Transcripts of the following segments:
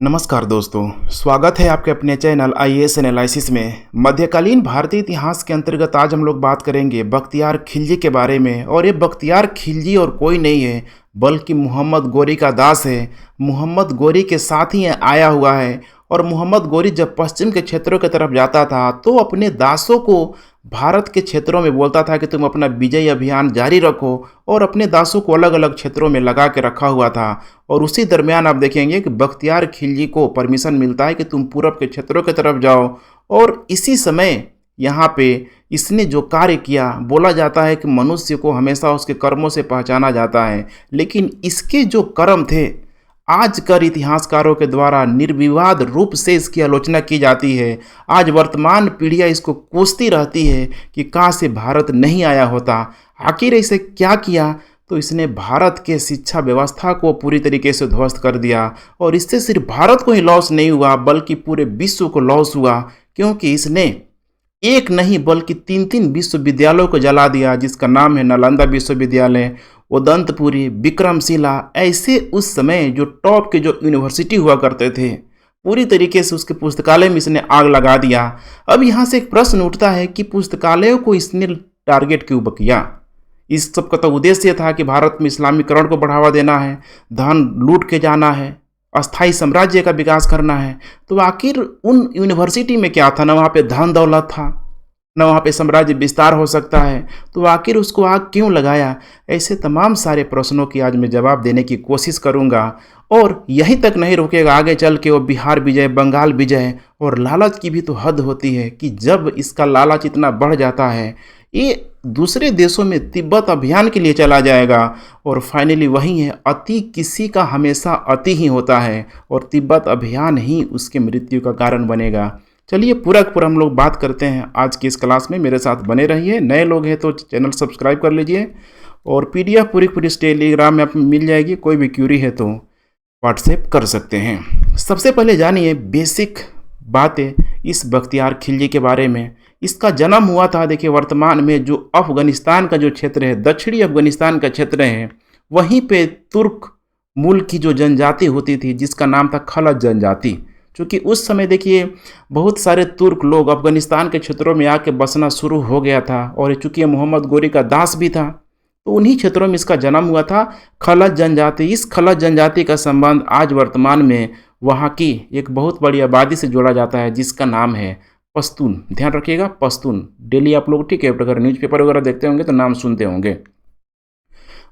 नमस्कार दोस्तों, स्वागत है आपके अपने चैनल आईएएस एनालिसिस में। मध्यकालीन भारतीय इतिहास के अंतर्गत आज हम लोग बात करेंगे बख्तियार खिलजी के बारे में। और ये बख्तियार खिलजी और कोई नहीं है बल्कि मोहम्मद गोरी का दास है। मोहम्मद गोरी के साथ ही आया हुआ है। और मोहम्मद गोरी जब पश्चिम के क्षेत्रों की तरफ जाता था तो अपने दासों को भारत के क्षेत्रों में बोलता था कि तुम अपना विजय अभियान जारी रखो, और अपने दासों को अलग अलग क्षेत्रों में लगा के रखा हुआ था। और उसी दरमियान आप देखेंगे कि बख्तियार खिलजी को परमिशन मिलता है कि तुम पूरब के क्षेत्रों की तरफ जाओ। और इसी समय यहाँ पे इसने जो कार्य किया, बोला जाता है कि मनुष्य को हमेशा उसके कर्मों से पहचाना जाता है, लेकिन इसके जो कर्म थे आजकल इतिहासकारों के द्वारा निर्विवाद रूप से इसकी आलोचना की जाती है। आज वर्तमान पीढ़ियाँ इसको कोसती रहती है कि काश से भारत नहीं आया होता। आखिर इसे क्या किया? तो इसने भारत के शिक्षा व्यवस्था को पूरी तरीके से ध्वस्त कर दिया। और इससे सिर्फ भारत को ही लॉस नहीं हुआ बल्कि पूरे विश्व को लॉस हुआ, क्योंकि इसने एक नहीं बल्कि तीन तीन विश्वविद्यालयों को जला दिया, जिसका नाम है नालंदा विश्वविद्यालय, उदंतपुरी, विक्रमशिला। ऐसे उस समय जो टॉप के जो यूनिवर्सिटी हुआ करते थे, पूरी तरीके से उसके पुस्तकालय में इसने आग लगा दिया। अब यहाँ से एक प्रश्न उठता है कि पुस्तकालयों को इसने टारगेट क्यों किया? इस सब का तो उद्देश्य था कि भारत में इस्लामीकरण को बढ़ावा देना है, धन लूट के जाना है, अस्थाई साम्राज्य का विकास करना है। तो आखिर उन यूनिवर्सिटी में क्या था? ना वहाँ पे धन दौलत था, न वहाँ पे साम्राज्य विस्तार हो सकता है। तो आखिर उसको आग क्यों लगाया? ऐसे तमाम सारे प्रश्नों की आज मैं जवाब देने की कोशिश करूँगा। और यहीं तक नहीं रुकेगा, आगे चल के वो बिहार विजय, बंगाल विजय, और लालच की भी तो हद होती है कि जब इसका लालच इतना बढ़ जाता है, ये दूसरे देशों में तिब्बत अभियान के लिए चला जाएगा। और फाइनली वही है, अति किसी का हमेशा अति ही होता है, और तिब्बत अभियान ही उसके मृत्यु का कारण बनेगा। चलिए पूरा हम लोग बात करते हैं आज की इस क्लास में। मेरे साथ बने रहिए। नए लोग हैं तो चैनल सब्सक्राइब कर लीजिए, और पीडीएफ पूरी टेलीग्राम में आपको मिल जाएगी। कोई भी क्यूरी है तो व्हाट्सएप कर सकते हैं। सबसे पहले जानिए बेसिक बातें इस बख्तियार खिलजी के बारे में। इसका जन्म हुआ था, देखिए वर्तमान में जो अफगानिस्तान का जो क्षेत्र है, दक्षिणी अफगानिस्तान का क्षेत्र है, वहीं पे तुर्क मूल की जो जनजाति होती थी जिसका नाम था खलज जनजाति। क्योंकि उस समय देखिए बहुत सारे तुर्क लोग अफगानिस्तान के क्षेत्रों में आके बसना शुरू हो गया था, और चूँकि मोहम्मद गोरी का दास भी था तो उन्हीं क्षेत्रों में इसका जन्म हुआ था। खलज जनजाति, इस खलज जनजाति का संबंध आज वर्तमान में वहाँ की एक बहुत बड़ी आबादी से जोड़ा जाता है जिसका नाम है पश्तून। ध्यान रखिएगा, पश्तून। डेली आप लोग, ठीक है, अगर न्यूज़पेपर वगैरह देखते होंगे तो नाम सुनते होंगे।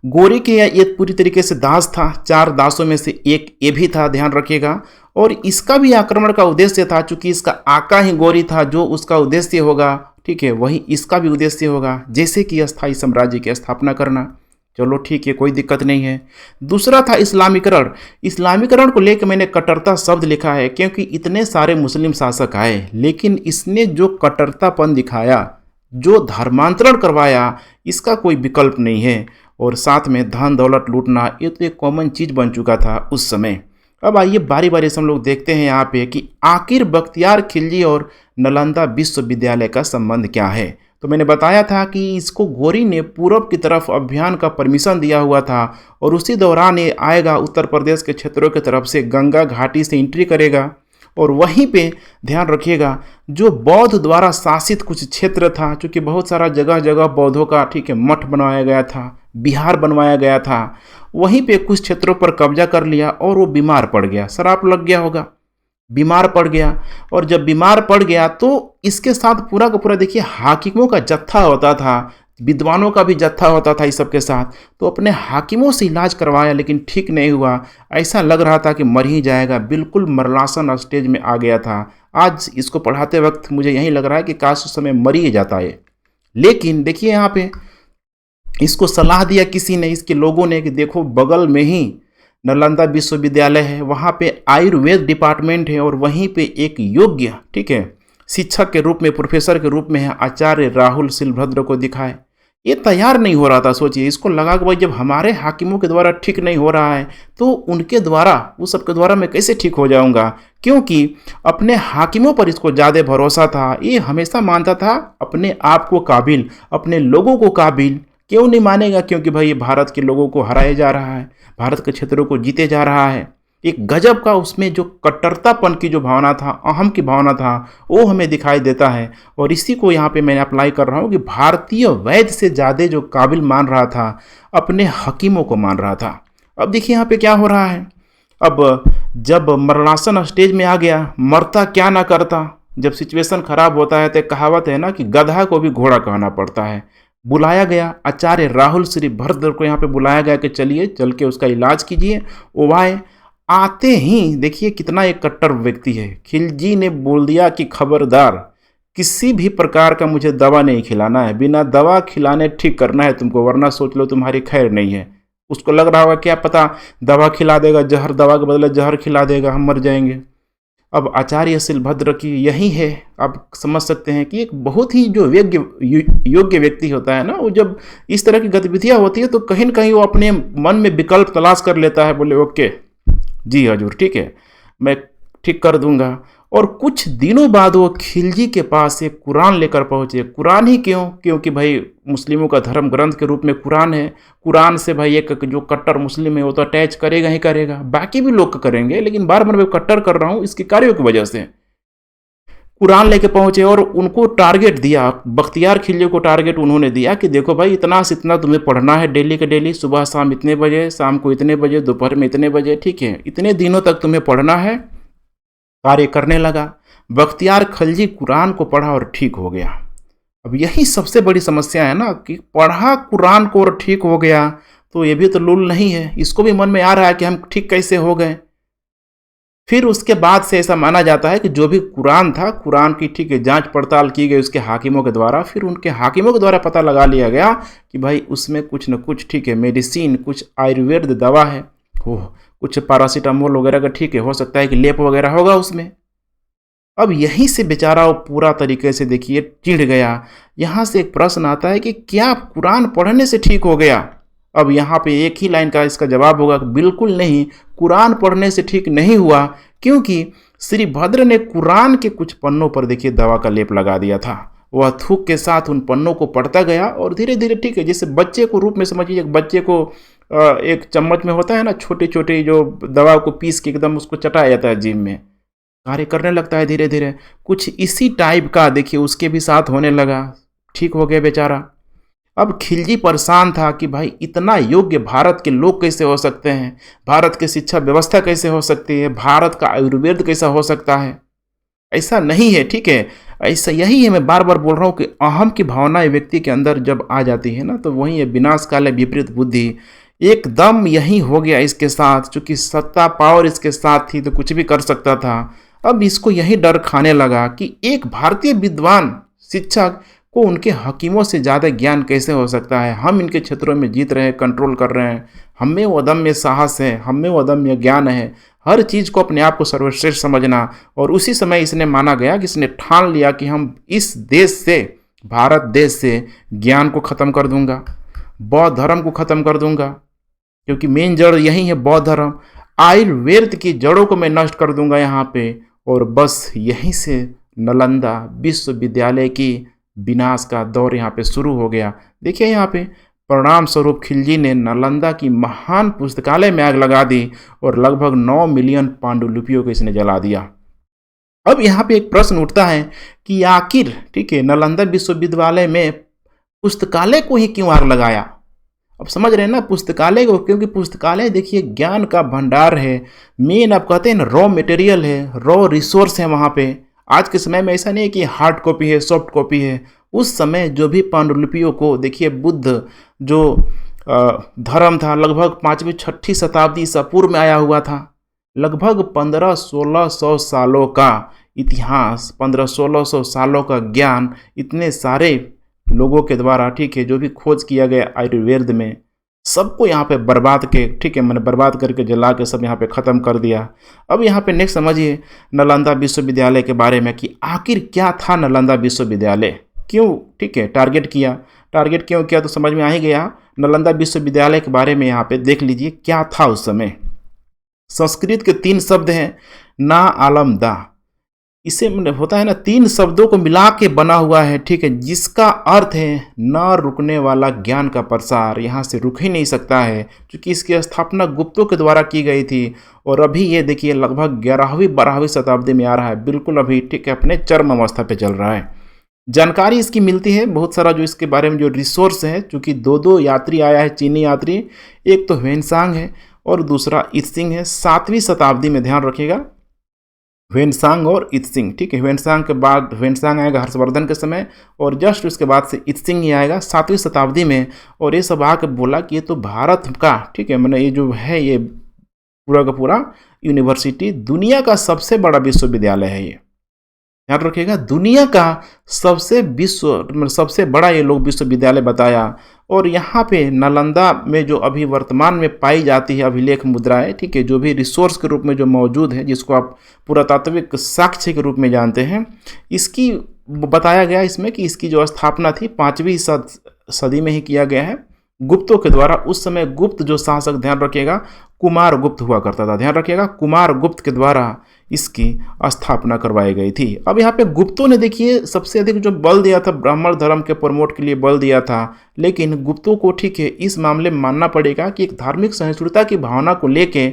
गोरी के ये पूरी तरीके से दास था, 4 दासों में से एक ये भी था, ध्यान रखिएगा। और इसका भी आक्रमण का उद्देश्य था, चूंकि इसका आका ही गोरी था, जो उसका उद्देश्य होगा, ठीक है, वही इसका भी उद्देश्य होगा, जैसे कि अस्थाई साम्राज्य की स्थापना करना। चलो ठीक है, कोई दिक्कत नहीं है। दूसरा था इस्लामीकरण। इस्लामीकरण को लेकर मैंने कट्टरता शब्द लिखा है, क्योंकि इतने सारे मुस्लिम शासक आए, लेकिन इसने जो कट्टरतापन दिखाया, जो धर्मांतरण करवाया, इसका कोई विकल्प नहीं है। और साथ में धन दौलत लूटना, ये तो एक कॉमन चीज़ बन चुका था उस समय। अब आइए बारी बारी से हम लोग देखते हैं यहाँ पे कि आखिर बख्तियार खिलजी और नालंदा विश्वविद्यालय का संबंध क्या है। तो मैंने बताया था कि इसको गोरी ने पूरब की तरफ अभियान का परमिशन दिया हुआ था, और उसी दौरान ये आएगा उत्तर प्रदेश के क्षेत्रों की तरफ से, गंगा घाटी से एंट्री करेगा। और वहीं पे ध्यान रखिएगा जो बौद्ध द्वारा शासित कुछ क्षेत्र था, क्योंकि बहुत सारा जगह जगह बौद्धों का, ठीक है, मठ बनवाया गया था, बिहार बनवाया गया था, वहीं पे कुछ क्षेत्रों पर कब्जा कर लिया। और वो बीमार पड़ गया, शराब लग गया होगा, बीमार पड़ गया। और जब बीमार पड़ गया तो इसके साथ पूरा का पूरा देखिए हाकिमों का जत्था होता था, विद्वानों का भी जत्था होता था इस सब के साथ। तो अपने हाकिमों से इलाज करवाया, लेकिन ठीक नहीं हुआ। ऐसा लग रहा था कि मर ही जाएगा, बिल्कुल मरलासन स्टेज में आ गया था। आज इसको पढ़ाते वक्त मुझे यही लग रहा है कि काश उस समय मर ही जाता है। लेकिन देखिए यहाँ पे इसको सलाह दिया किसी ने, इसके लोगों ने, कि देखो बगल में ही नालंदा विश्वविद्यालय है, वहाँ पे आयुर्वेद डिपार्टमेंट है, और वहीं पे एक योग्य, ठीक है, शिक्षक के रूप में, प्रोफेसर के रूप में है, आचार्य राहुल शिलभद्र को दिखाए। ये तैयार नहीं हो रहा था। सोचिए, इसको लगा कि भाई जब हमारे हाकिमों के द्वारा ठीक नहीं हो रहा है तो उनके द्वारा, उस सब के द्वारा मैं कैसे ठीक हो जाऊंगा, क्योंकि अपने हाकिमों पर इसको ज़्यादा भरोसा था। ये हमेशा मानता था अपने आप को काबिल, अपने लोगों को काबिल। क्यों नहीं मानेगा? क्योंकि भाई ये भारत के लोगों को हराया जा रहा है, भारत के क्षेत्रों को जीते जा रहा है। एक गजब का उसमें जो कट्टरतापन की जो भावना था, अहम की भावना था, वो हमें दिखाई देता है। और इसी को यहाँ पे मैं अप्लाई कर रहा हूँ कि भारतीय वैद्य से ज़्यादा जो काबिल मान रहा था, अपने हकीमों को मान रहा था। अब देखिए यहाँ पे क्या हो रहा है। अब जब मरणासन स्टेज में आ गया, मरता क्या ना करता। जब सिचुएशन खराब होता है तो कहावत है ना कि गधा को भी घोड़ा कहना पड़ता है। बुलाया गया आचार्य राहुल श्री भरद्र को, यहाँ पे बुलाया गया कि चलिए चल के उसका इलाज कीजिए। वो आए, आते ही देखिए कितना एक कट्टर व्यक्ति है। खिलजी ने बोल दिया कि खबरदार, किसी भी प्रकार का मुझे दवा नहीं खिलाना है, बिना दवा खिलाने ठीक करना है तुमको, वरना सोच लो तुम्हारी खैर नहीं है। उसको लग रहा होगा क्या पता दवा खिला देगा, जहर, दवा के बदले जहर खिला देगा, हम मर जाएंगे। अब आचार्य शिलभद्र की यही है, आप समझ सकते हैं कि एक बहुत ही जो योग्य व्यक्ति होता है ना, वो जब इस तरह की गतिविधियां होती है तो कहीं न कहीं वो अपने मन में विकल्प तलाश कर लेता है। बोले ओके जी हजूर, ठीक है, मैं ठीक कर दूंगा। और कुछ दिनों बाद वो खिलजी के पास एक कुरान लेकर पहुंचे। कुरान ही क्यों? क्योंकि भाई मुस्लिमों का धर्म ग्रंथ के रूप में कुरान है। कुरान से भाई एक जो कट्टर मुस्लिम है वो तो अटैच करेगा ही करेगा, बाकी भी लोग करेंगे, लेकिन बार बार मैं कट्टर कर रहा हूँ इसके कार्यों की वजह से। कुरान लेके पहुंचे और उनको टारगेट दिया, बख्तियार खिलजी को टारगेट उन्होंने दिया कि देखो भाई इतना से इतना तुम्हें पढ़ना है डेली के डेली, सुबह शाम इतने बजे, शाम को इतने बजे, दोपहर में इतने बजे, ठीक है, इतने दिनों तक तुम्हें पढ़ना है। कार्य करने लगा। बख्तियार खिलजी कुरान को पढ़ा और ठीक हो गया। अब यही सबसे बड़ी समस्या है ना कि पढ़ा कुरान को और ठीक हो गया, तो ये भी तो लूल नहीं है। इसको भी मन में आ रहा है कि हम ठीक कैसे हो गए। फिर उसके बाद से ऐसा माना जाता है कि जो भी कुरान था, कुरान की ठीक है जांच पड़ताल की गई उसके हाकिमों के द्वारा। फिर उनके हाकिमों के द्वारा पता लगा लिया गया कि भाई उसमें कुछ न कुछ ठीक है मेडिसिन, कुछ आयुर्वेद दवा है, हो कुछ पैरासीटामोल वगैरह का, ठीक है, हो सकता है कि लेप वगैरह होगा उसमें। अब यहीं से बेचारा वो पूरा तरीके से देखिए चिढ़ गया। यहाँ से एक प्रश्न आता है कि क्या कुरान पढ़ने से ठीक हो गया? अब यहाँ पे एक ही लाइन का इसका जवाब होगा कि बिल्कुल नहीं, कुरान पढ़ने से ठीक नहीं हुआ, क्योंकि श्री भद्र ने कुरान के कुछ पन्नों पर देखिए दवा का लेप लगा दिया था। वह थूक के साथ उन पन्नों को पढ़ता गया और धीरे धीरे, ठीक है, जैसे बच्चे को रूप में समझिए, बच्चे को एक चम्मच में होता है ना छोटी छोटी जो दवा को पीस के एकदम उसको चटाया जाता है जीभ में, कार्य करने लगता है धीरे धीरे। कुछ इसी टाइप का देखिए उसके भी साथ होने लगा, ठीक हो गया बेचारा। अब खिलजी परेशान था कि भाई इतना योग्य भारत के लोग कैसे हो सकते हैं, भारत की शिक्षा व्यवस्था कैसे हो सकती है, भारत का आयुर्वेद कैसा हो सकता है। ऐसा नहीं है, ठीक है, ऐसा यही है, मैं बार बार बोल रहा हूँ कि अहम की भावना व्यक्ति के अंदर जब आ जाती है ना, तो वही है विनाश काल विपरीत बुद्धि। एकदम यही हो गया इसके साथ, चूंकि सत्ता पावर इसके साथ थी तो कुछ भी कर सकता था। अब इसको यही डर खाने लगा कि एक भारतीय विद्वान शिक्षक को उनके हकीमों से ज़्यादा ज्ञान कैसे हो सकता है। हम इनके क्षेत्रों में जीत रहे हैं, कंट्रोल कर रहे हैं, हमें वो अदम्य साहस है, हमें वो अदम्य ज्ञान है, हर चीज़ को अपने आप को सर्वश्रेष्ठ समझना। और उसी समय इसने माना गया कि इसने ठान लिया कि हम इस देश से, भारत देश से ज्ञान को ख़त्म कर दूंगा, बौद्ध धर्म को ख़त्म कर दूंगा, क्योंकि मेन जड़ यही है बौद्ध धर्म। आयुर्वेद की जड़ों को मैं नष्ट कर दूंगा यहाँ पे। और बस यहीं से नालंदा विश्वविद्यालय की विनाश का दौर यहाँ पे शुरू हो गया। देखिए यहाँ पे परिणाम स्वरूप खिलजी ने नालंदा की महान पुस्तकालय में आग लगा दी और लगभग 9 मिलियन पांडुलिपियों को इसने जला दिया। अब यहाँ पे एक प्रश्न उठता है कि आखिर, ठीक है, नालंदा विश्वविद्यालय में पुस्तकालय को ही क्यों आग लगाया? अब समझ रहे हैं ना पुस्तकालय को, क्योंकि पुस्तकालय देखिए ज्ञान का भंडार है, मेन आप कहते हैं ना रॉ मटेरियल है, रॉ रिसोर्स है वहाँ पे। आज के समय में ऐसा नहीं है कि हार्ड कॉपी है, सॉफ्ट कॉपी है। उस समय जो भी पांडुलिपियों को देखिए, बुद्ध जो धर्म था लगभग 5वीं 6वीं शताब्दी ईसा पूर्व में आया हुआ था। लगभग 1500-1600 सालों का इतिहास, 1500-1600 सालों का ज्ञान, इतने सारे लोगों के द्वारा, ठीक है, जो भी खोज किया गया आयुर्वेद में, सबको यहाँ पे बर्बाद के, ठीक है, मैंने बर्बाद करके जला के सब यहाँ पे ख़त्म कर दिया। अब यहाँ पे नेक्स्ट समझिए नालंदा विश्वविद्यालय के बारे में कि आखिर क्या था नालंदा विश्वविद्यालय, क्यों, ठीक है, टारगेट क्यों किया, तो समझ में आ ही गया। नालंदा विश्वविद्यालय के बारे में यहाँ पे देख लीजिए क्या था उस समय। संस्कृत के 3 शब्द हैं, ना आलम दा। इसे होता है ना, 3 शब्दों को मिला के बना हुआ है, ठीक है, जिसका अर्थ है न रुकने वाला ज्ञान का प्रसार, यहाँ से रुक ही नहीं सकता है, क्योंकि इसकी स्थापना गुप्तों के द्वारा की गई थी। और अभी ये देखिए लगभग 11वीं-12वीं शताब्दी में आ रहा है, बिल्कुल अभी ठीक है अपने चरम अवस्था पे चल रहा है। जानकारी इसकी मिलती है बहुत सारा, जो इसके बारे में जो रिसोर्स है, चूँकि 2 यात्री आया है, चीनी यात्री, एक तो ह्वेनसांग है और दूसरा इत्सिंग है, 7वीं शताब्दी में, ध्यान रखिएगा, ह्वेनसांग और इत्सिंग, ठीक है। ह्वेनसांग के बाद ह्वेनसांग आएगा हर्षवर्धन के समय, और जस्ट उसके बाद से इत्सिंग ही आएगा 7वीं शताब्दी में। और ये सब आके बोला कि ये तो भारत का, ठीक है, मैंने ये जो है ये पूरा का पूरा यूनिवर्सिटी दुनिया का सबसे बड़ा विश्वविद्यालय है ये, ध्यान रखिएगा, दुनिया का सबसे बड़ा ये लोग विश्वविद्यालय बताया। और यहाँ पे नालंदा में जो अभी वर्तमान में पाई जाती है अभिलेख मुद्राएं, ठीक है, जो भी रिसोर्स के रूप में जो मौजूद है, जिसको आप पुरातात्विक साक्ष्य के रूप में जानते हैं, इसकी बताया गया इसमें कि इसकी जो स्थापना थी 5वीं सदी में ही किया गया है गुप्तों के द्वारा। उस समय गुप्त जो शासक, ध्यान रखिएगा, कुमार गुप्त हुआ करता था, ध्यान रखिएगा, कुमार गुप्त के द्वारा इसकी स्थापना करवाई गई थी। अब यहाँ पे गुप्तों ने देखिए सबसे अधिक जो बल दिया था, ब्राह्मण धर्म के प्रमोट के लिए बल दिया था, लेकिन गुप्तों को, ठीक है, इस मामले में मानना पड़ेगा कि एक धार्मिक सहिष्णुता की भावना को लेके,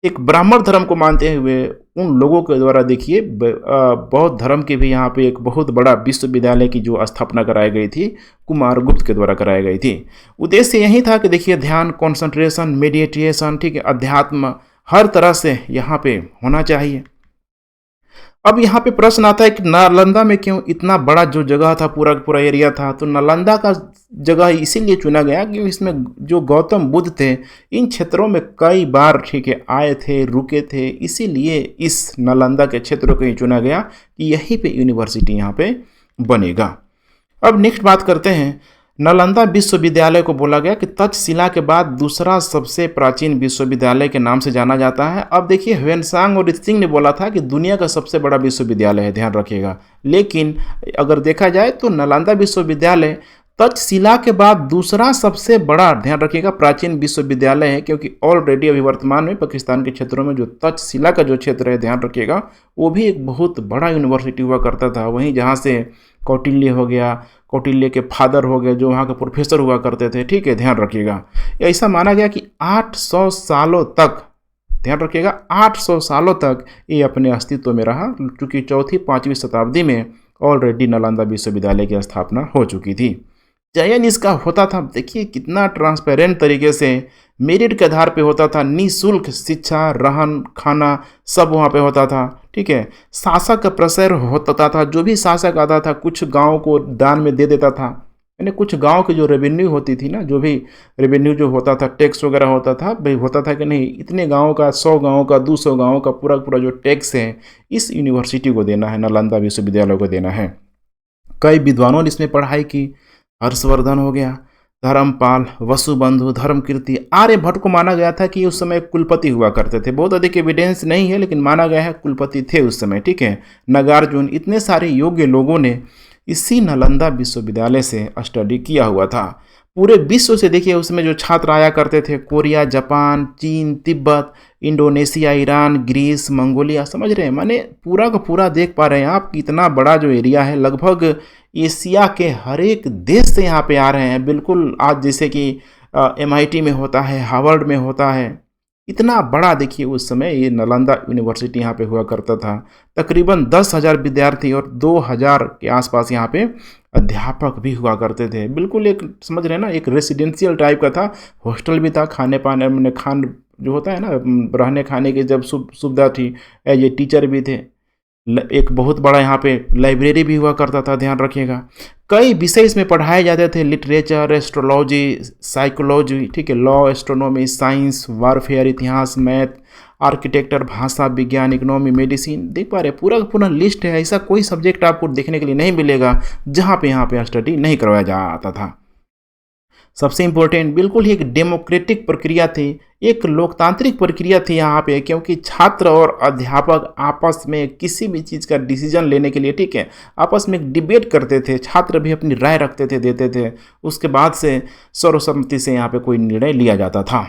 एक ब्राह्मण धर्म को मानते हुए उन लोगों के द्वारा देखिए बौद्ध धर्म के भी यहाँ पे एक बहुत बड़ा विश्वविद्यालय की जो स्थापना कराई गई थी कुमार गुप्त के द्वारा कराई गई थी। उद्देश्य यही था कि देखिए ध्यान, कॉन्सेंट्रेशन, मेडिटेशन, ठीक है, अध्यात्म हर तरह से यहाँ पे होना चाहिए। अब यहाँ पे प्रश्न आता है कि नालंदा में क्यों इतना बड़ा जो जगह था, पूरा पूरा एरिया था, तो नालंदा का जगह इसीलिए चुना गया कि इसमें जो गौतम बुद्ध थे इन क्षेत्रों में कई बार, ठीक है, आए थे, रुके थे, इसीलिए इस नालंदा के क्षेत्रों को ही चुना गया कि यहीं पे यूनिवर्सिटी यहाँ पे बनेगा। अब नेक्स्ट बात करते हैं, नालंदा विश्वविद्यालय को बोला गया कि तक्षशिला के बाद दूसरा सबसे प्राचीन विश्वविद्यालय के नाम से जाना जाता है। अब देखिए ह्वेनसांग और इत्सिंग ने बोला था कि दुनिया का सबसे बड़ा विश्वविद्यालय है, ध्यान रखिएगा, लेकिन अगर देखा जाए तो नालंदा विश्वविद्यालय तक्षशिला के बाद दूसरा सबसे बड़ा, ध्यान रखिएगा, प्राचीन विश्वविद्यालय है, क्योंकि ऑलरेडी अभी वर्तमान में पाकिस्तान के क्षेत्रों में जो तक्षशिला का जो क्षेत्र है, ध्यान रखिएगा, वो भी एक बहुत बड़ा यूनिवर्सिटी हुआ करता था। वहीं जहाँ से कौटिल्य हो गया, कौटिल्य के फादर हो गए जो वहाँ के प्रोफेसर हुआ करते थे, ठीक है, ध्यान रखिएगा। ऐसा माना गया कि 800 सालों तक, ध्यान रखिएगा, 800 सालों तक ये अपने अस्तित्व में रहा, चूँकि 4वीं-5वीं शताब्दी में ऑलरेडी नालंदा विश्वविद्यालय की स्थापना हो चुकी थी। चयन इसका होता था, देखिए कितना ट्रांसपेरेंट तरीके से मेरिट के आधार पे होता था, निःशुल्क शिक्षा, रहन खाना सब वहाँ पे होता था, ठीक है। शासक का प्रसार होता था, जो भी शासक आता था कुछ गांव को दान में दे देता था, यानी कुछ गांव की जो रेवेन्यू होती थी ना, जो भी रेवेन्यू जो होता था, टैक्स वगैरह होता था, भाई होता था कि नहीं इतने गाँव का, 100 गाँव का, 200 गाँव का पूरा पूरा जो टैक्स है इस यूनिवर्सिटी को देना है, नालंदा विश्वविद्यालय को देना है। कई विद्वानों ने इसमें पढ़ाई की, हर्षवर्धन हो गया, धर्मपाल, वसुबंधु, धर्मकीर्ति, आर्यभट्ट को माना गया था कि उस समय कुलपति हुआ करते थे। बहुत अधिक एविडेंस नहीं है, लेकिन माना गया है कुलपति थे उस समय, ठीक है। नागार्जुन, इतने सारे योग्य लोगों ने इसी नालंदा विश्वविद्यालय से स्टडी किया हुआ था। पूरे विश्व से देखिए उसमें जो छात्र आया करते थे, कोरिया, जापान, चीन, तिब्बत, इंडोनेशिया, ईरान, ग्रीस, मंगोलिया, समझ रहे हैं, माने पूरा का पूरा देख पा रहे हैं आप इतना बड़ा जो एरिया है, लगभग एशिया के हर एक देश से यहाँ पे आ रहे हैं। बिल्कुल आज जैसे कि MIT में होता है, हार्वर्ड में होता है, इतना बड़ा देखिए उस समय ये नालंदा यूनिवर्सिटी यहाँ पे हुआ करता था। तकरीबन 10,000 विद्यार्थी और 2,000 के आसपास यहाँ पे अध्यापक भी हुआ करते थे। बिल्कुल एक समझ रहे हैं ना, एक रेसिडेंशियल टाइप का था, हॉस्टल भी था, खाने पाने में खान जो होता है ना, रहने खाने की जब सुविधा थी, एज ए टीचर भी थे। एक बहुत बड़ा यहाँ पे लाइब्रेरी भी हुआ करता था, ध्यान रखिएगा। कई विषय इसमें पढ़ाए जाते थे, लिटरेचर, एस्ट्रोलॉजी, साइकोलॉजी, ठीक है, लॉ, एस्ट्रोनॉमी, साइंस, वारफेयर, इतिहास, मैथ, आर्किटेक्चर, भाषा विज्ञान, इकोनॉमी, मेडिसिन, देख पा रहे हैं पूरा पूरा लिस्ट है। ऐसा कोई सब्जेक्ट आपको देखने के लिए नहीं मिलेगा जहाँ पे यहाँ पे स्टडी नहीं करवाया जाता था। सबसे इम्पोर्टेंट, बिल्कुल ही एक डेमोक्रेटिक प्रक्रिया थी, एक लोकतांत्रिक प्रक्रिया थी यहाँ पे, क्योंकि छात्र और अध्यापक आपस में किसी भी चीज़ का डिसीजन लेने के लिए, ठीक है, आपस में एक डिबेट करते थे, छात्र भी अपनी राय रखते थे, देते थे, उसके बाद से सर्वसम्मति से यहाँ पे कोई निर्णय लिया जाता था।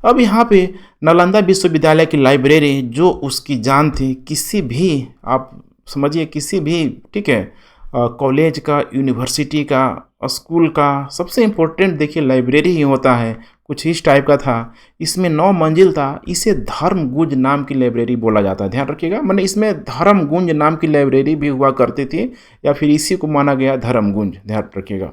अब यहाँ पे नालंदा विश्वविद्यालय की लाइब्रेरी जो उसकी जान थी, किसी भी आप समझिए किसी भी, ठीक है, कॉलेज का, यूनिवर्सिटी का, स्कूल का सबसे इम्पोर्टेंट देखिए लाइब्रेरी ही होता है। कुछ इस टाइप का था। इसमें 9 मंजिल था। इसे धर्मगुंज नाम की लाइब्रेरी बोला जाता है, ध्यान रखिएगा। मैंने इसमें धर्मगुंज नाम की लाइब्रेरी भी हुआ करती थी, या फिर इसी को माना गया धर्मगुंज, ध्यान रखिएगा।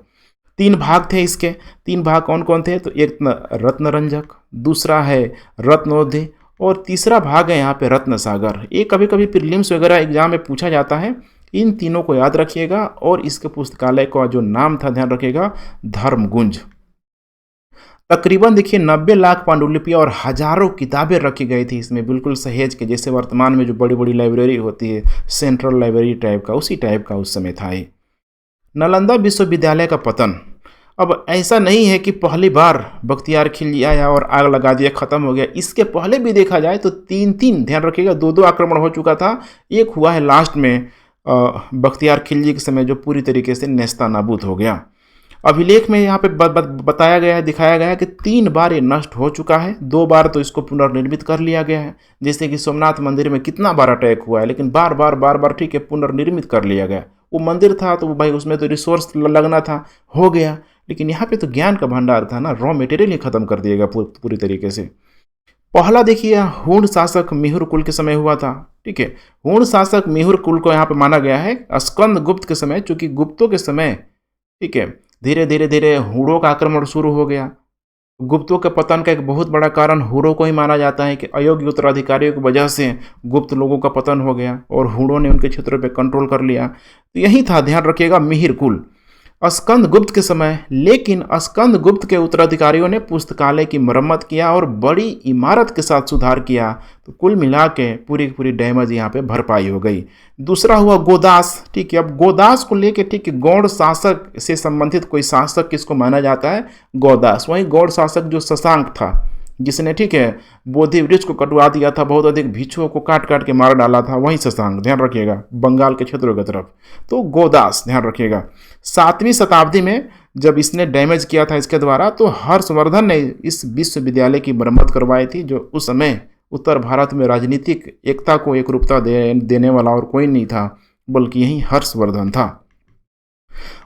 3 भाग थे इसके। 3 भाग कौन कौन थे? तो एक रत्नरंजक, दूसरा है रत्नोदय, और तीसरा भाग है यहाँ पे रत्न सागर। ये कभी कभी प्रीलिम्स वगैरह एग्जाम में पूछा जाता है। इन तीनों को याद रखिएगा। और इसके पुस्तकालय का जो नाम था, ध्यान रखिएगा, धर्मगुंज। तकरीबन देखिए 90 लाख पांडुलिपियाँ और हजारों किताबें रखी गई थी इसमें, बिल्कुल सहेज के, जैसे वर्तमान में जो बड़ी बड़ी लाइब्रेरी होती है, सेंट्रल लाइब्रेरी टाइप का, उसी टाइप का उस समय था ये। नालंदा विश्वविद्यालय का पतन। अब ऐसा नहीं है कि पहली बार बख्तियार खिलजी आया और आग लगा दिया, ख़त्म हो गया। इसके पहले भी देखा जाए तो 3 ध्यान रखिएगा, 2 आक्रमण हो चुका था। एक हुआ है लास्ट में बख्तियार खिलजी के समय, जो पूरी तरीके से नेस्ता नाबूद हो गया। अभिलेख में यहाँ पे बताया गया है, दिखाया गया है कि 3 बार ये नष्ट हो चुका है। 2 बार तो इसको पुनर्निर्मित कर लिया गया है, जैसे कि सोमनाथ मंदिर में कितना बार अटैक हुआ है, लेकिन बार बार ठीक है पुनर्निर्मित कर लिया गया। वो मंदिर था तो भाई उसमें तो रिसोर्स लगना था, हो गया। लेकिन यहाँ पे तो ज्ञान का भंडार था ना, रॉ मटेरियल ही खत्म कर दिएगा पूरी तरीके से। पहला देखिए हूण शासक मिहुर कुल के समय हुआ था, ठीक है। हूण शासक मिहुर कुल को यहाँ पे माना गया है स्कंद गुप्त के समय, चूंकि गुप्तों के समय, ठीक है, धीरे धीरे हूणों का आक्रमण शुरू हो गया। गुप्तों के पतन का एक बहुत बड़ा कारण हूणों को ही माना जाता है कि अयोग्य उत्तराधिकारियों की वजह से गुप्त लोगों का पतन हो गया और हूणों ने उनके क्षेत्रों पर कंट्रोल कर लिया। तो यही था, ध्यान रखिएगा, मिहिर कुल स्कंद गुप्त के समय। लेकिन स्कंद गुप्त के उत्तराधिकारियों ने पुस्तकालय की मरम्मत किया और बड़ी इमारत के साथ सुधार किया, तो कुल मिला के पूरी डैमेज यहाँ पे भरपाई हो गई। दूसरा हुआ गोदास, ठीक है। अब गोदास को लेके, ठीक है, गौड़ शासक से संबंधित कोई शासक किसको माना जाता है? गोदास। वही गौड़ शासक जो शशांक था, जिसने, ठीक है, बोधि वृक्ष को कटवा दिया था, बहुत अधिक भिक्षुओं को काट के मार डाला था, वही शशांक, ध्यान रखिएगा, बंगाल के क्षेत्रों की तरफ। तो गोदास, ध्यान रखिएगा। 7वीं शताब्दी में जब इसने डैमेज किया था इसके द्वारा, तो हर्षवर्धन ने इस विश्वविद्यालय की मरम्मत करवाई थी, जो उस समय उत्तर भारत में राजनीतिक एकता को एक रूपता देने वाला और कोई नहीं था, बल्कि यही हर्षवर्धन था।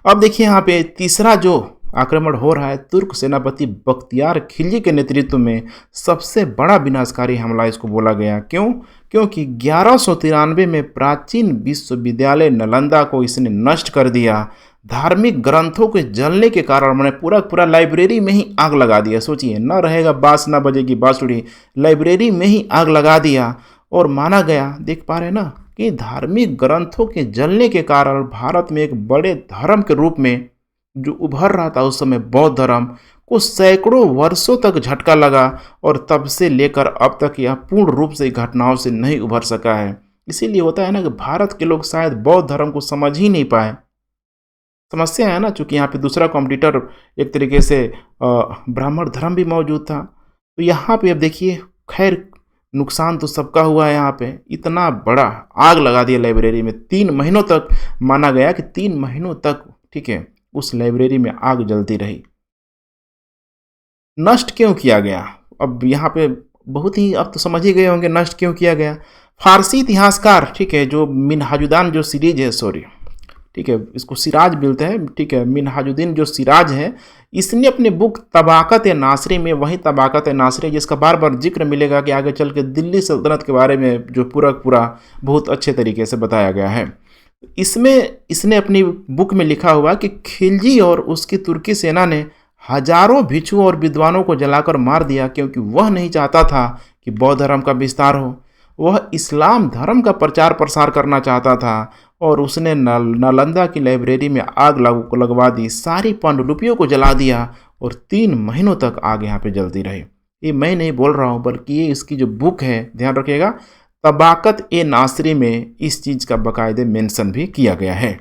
अब देखिए यहाँ पे तीसरा जो आक्रमण हो रहा है, तुर्क सेनापति बख्तियार खिलजी के नेतृत्व में सबसे बड़ा विनाशकारी हमला इसको बोला गया। क्यों? क्योंकि 1193 में प्राचीन विश्वविद्यालय नालंदा को इसने नष्ट कर दिया। धार्मिक ग्रंथों के जलने के कारण मैंने पूरा लाइब्रेरी में ही आग लगा दिया। सोचिए, न रहेगा बांस न बजेगी बांसुरी, लाइब्रेरी में ही आग लगा दिया। और माना गया, देख पा रहे ना, कि धार्मिक ग्रंथों के जलने के कारण भारत में एक बड़े धर्म के रूप में जो उभर रहा था उस समय, बौद्ध धर्म को सैकड़ों वर्षों तक झटका लगा, और तब से लेकर अब तक यह पूर्ण रूप से घटनाओं से नहीं उभर सका है। इसीलिए होता है ना कि भारत के लोग शायद बौद्ध धर्म को समझ ही नहीं पाए। समस्या है ना, चूंकि यहाँ पे दूसरा कॉम्पिटिटर एक तरीके से ब्राह्मण धर्म भी मौजूद था। तो यहाँ पे अब देखिए, खैर नुकसान तो सबका हुआ है। यहाँ पे इतना बड़ा आग लगा दिया लाइब्रेरी में, 3 महीनों तक माना गया कि 3 महीनों तक, ठीक है, उस लाइब्रेरी में आग जलती रही। नष्ट क्यों किया गया? अब यहाँ पे बहुत ही, अब तो समझ ही गए होंगे नष्ट क्यों किया गया। फारसी इतिहासकार, ठीक है, जो मिनहाजुद्दीन जो सीरीज है, सॉरी, ठीक है, इसको सिराज बोलते हैं, ठीक है, मिनहाजुद्दीन जो सिराज है, इसने अपने बुक तबाकत नासरी में, वही तबाकत नासरी जिसका बार बार जिक्र मिलेगा कि आगे चल के दिल्ली सल्तनत के बारे में जो पूरा बहुत अच्छे तरीके से बताया गया है, इसमें इसने अपनी बुक में लिखा हुआ कि खिलजी और उसकी तुर्की सेना ने हजारों भिक्षुओं और विद्वानों को जलाकर मार दिया, क्योंकि वह नहीं चाहता था कि बौद्ध धर्म का विस्तार हो। वह इस्लाम धर्म का प्रचार प्रसार करना चाहता था, और उसने नालंदा की लाइब्रेरी में आग लगवा दी, सारी पांडुलिपियों को जला दिया, और 3 महीनों तक आग यहाँ पे जलती रही। ये मैं नहीं बोल रहा हूँ, बल्कि ये इसकी जो बुक है, ध्यान रखिएगा, तबाकत नासरी में इस चीज़ का बाकायदे मेंशन भी किया गया है।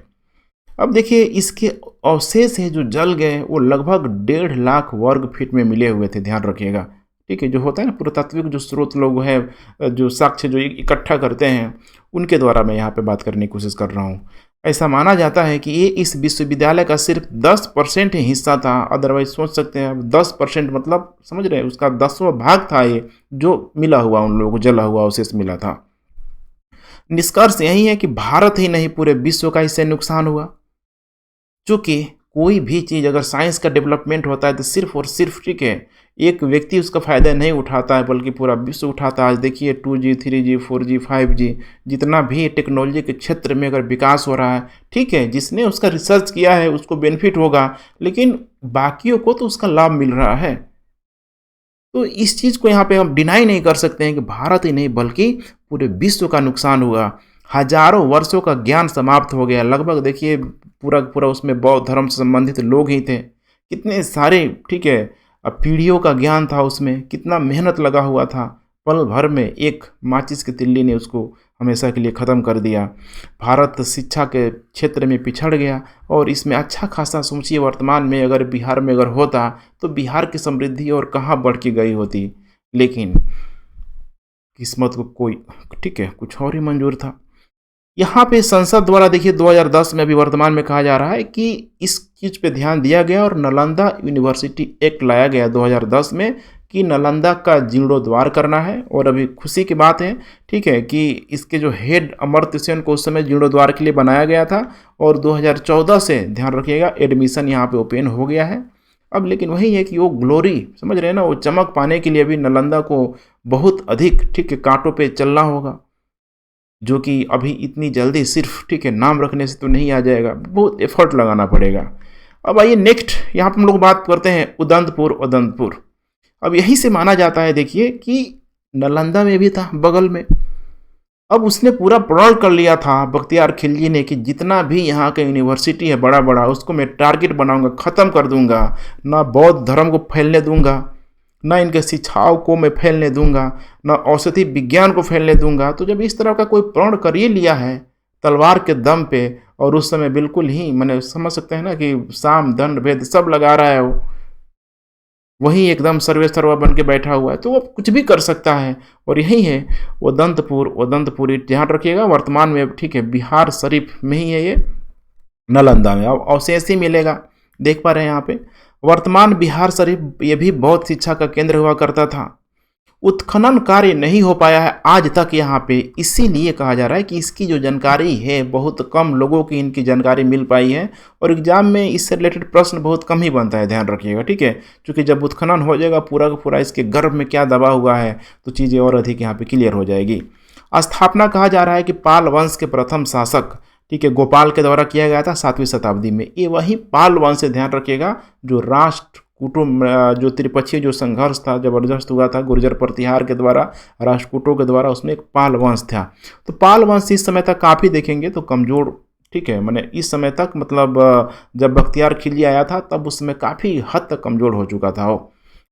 अब देखिए, इसके अवशेष है जो जल गए, वो लगभग 1.5 लाख वर्ग फीट में मिले हुए थे, ध्यान रखिएगा, ठीक है, जो होता है ना पुरातात्विक जो स्रोत लोग हैं, जो साक्ष्य जो इकट्ठा करते हैं, उनके द्वारा मैं यहाँ पे बात करने की कोशिश कर रहा हूँ। ऐसा माना जाता है कि ये इस विश्वविद्यालय का सिर्फ 10% ही हिस्सा था। अदरवाइज सोच सकते हैं आप 10% मतलब समझ रहे हैं, उसका 10वां भाग था ये जो मिला हुआ, उन लोगों को जला हुआ अवशेष मिला था। निष्कर्ष यही है कि भारत ही नहीं पूरे विश्व का इससे नुकसान हुआ। चूँकि कोई भी चीज़ अगर साइंस का डेवलपमेंट होता है तो सिर्फ और सिर्फ ठीक है एक व्यक्ति उसका फ़ायदा नहीं उठाता है, बल्कि पूरा विश्व उठाता है। आज देखिए 2G 3G 4G 5G जितना भी टेक्नोलॉजी के क्षेत्र में अगर विकास हो रहा है, ठीक है, जिसने उसका रिसर्च किया है उसको बेनिफिट होगा, लेकिन बाकियों को तो उसका लाभ मिल रहा है। तो इस चीज़ को यहाँ पे हम डिनाई नहीं कर सकते हैं कि भारत ही नहीं बल्कि पूरे विश्व का नुकसान हुआ। हजारों वर्षों का ज्ञान समाप्त हो गया। लगभग देखिए पूरा पूरा उसमें बौद्ध धर्म से संबंधित लोग ही थे। कितने सारे ठीक है पीढ़ियों का ज्ञान था उसमें, कितना मेहनत लगा हुआ था। पल भर में एक माचिस की तिल्ली ने उसको हमेशा के लिए ख़त्म कर दिया। भारत शिक्षा के क्षेत्र में पिछड़ गया और इसमें अच्छा खासा सोचिए वर्तमान में अगर बिहार में अगर होता तो बिहार की समृद्धि और कहाँ बढ़ के गई होती। लेकिन किस्मत को कोई ठीक है कुछ और ही मंजूर था। यहाँ पे संसद द्वारा देखिए 2010 में अभी वर्तमान में कहा जा रहा है कि इस चीज़ पे ध्यान दिया गया और नालंदा यूनिवर्सिटी एक्ट लाया गया 2010 में कि नालंदा का जीर्णोद्धार करना है। और अभी खुशी की बात है ठीक है कि इसके जो हेड अमर्त्य सेन को उस समय जीर्णोद्धार के लिए बनाया गया था और 2014 से ध्यान रखिएगा एडमिशन यहाँ पे ओपन हो गया है। अब लेकिन वही है कि वो ग्लोरी समझ रहे हैं ना, वो चमक पाने के लिए अभी नालंदा को बहुत अधिक ठीक है कांटों पे चलना होगा, जो कि अभी इतनी जल्दी सिर्फ ठीक है नाम रखने से तो नहीं आ जाएगा, बहुत एफर्ट लगाना पड़ेगा। अब आइए नेक्स्ट यहाँ पर हम लोग बात करते हैं उदंतपुर। अब यहीं से माना जाता है देखिए कि नालंदा में भी था बगल में। अब उसने पूरा प्रण कर लिया था बख्तियार खिलजी ने कि जितना भी यहाँ का यूनिवर्सिटी है बड़ा बड़ा उसको मैं टारगेट बनाऊंगा, ख़त्म कर दूंगा, ना बौद्ध धर्म को फैलने दूंगा, ना इनके शिक्षाओं को मैं फैलने दूंगा, ना औषधि विज्ञान को फैलने दूंगा। तो जब इस तरह का कोई प्रण कर ही लिया है तलवार के दम पे, और उस समय बिल्कुल ही मैंने समझ सकते हैं ना कि साम दंड भेद सब लगा रहा है, वो वही एकदम सर्वे सर्वा बन के बैठा हुआ है, तो वो कुछ भी कर सकता है। और यही है उदंतपुरी ध्यान रखिएगा वर्तमान में ठीक है बिहार शरीफ में ही है ये, नालंदा में। अब अवशेष ही मिलेगा, देख पा रहे हैं यहाँ पे वर्तमान बिहार शरीफ ये भी बौद्ध शिक्षा का केंद्र हुआ करता था। उत्खनन कार्य नहीं हो पाया है आज तक यहाँ पे, इसीलिए कहा जा रहा है कि इसकी जो जानकारी है बहुत कम लोगों की इनकी जानकारी मिल पाई है और एग्जाम में इससे रिलेटेड प्रश्न बहुत कम ही बनता है, ध्यान रखिएगा ठीक है। क्योंकि जब उत्खनन हो जाएगा पूरा का पूरा इसके गर्भ में क्या दबा हुआ है तो चीज़ें और अधिक यहाँ पे क्लियर हो जाएगी। स्थापना कहा जा रहा है कि पाल वंश के प्रथम शासक ठीक है गोपाल के द्वारा किया गया था 7वीं शताब्दी में। ये वही पाल वंश से ध्यान रखिएगा जो राष्ट्र कुटुंब जो त्रिपक्षीय जो संघर्ष था जबरदस्त हुआ था गुर्जर प्रतिहार के द्वारा, राष्ट्रकूटों के द्वारा, उसमें एक पाल वंश था। तो पाल वंश इस समय तक काफ़ी देखेंगे तो कमज़ोर ठीक है, मैंने इस समय तक मतलब जब बख्तियार खिलजी आया था तब उस समय काफ़ी हद तक कमज़ोर हो चुका था वो।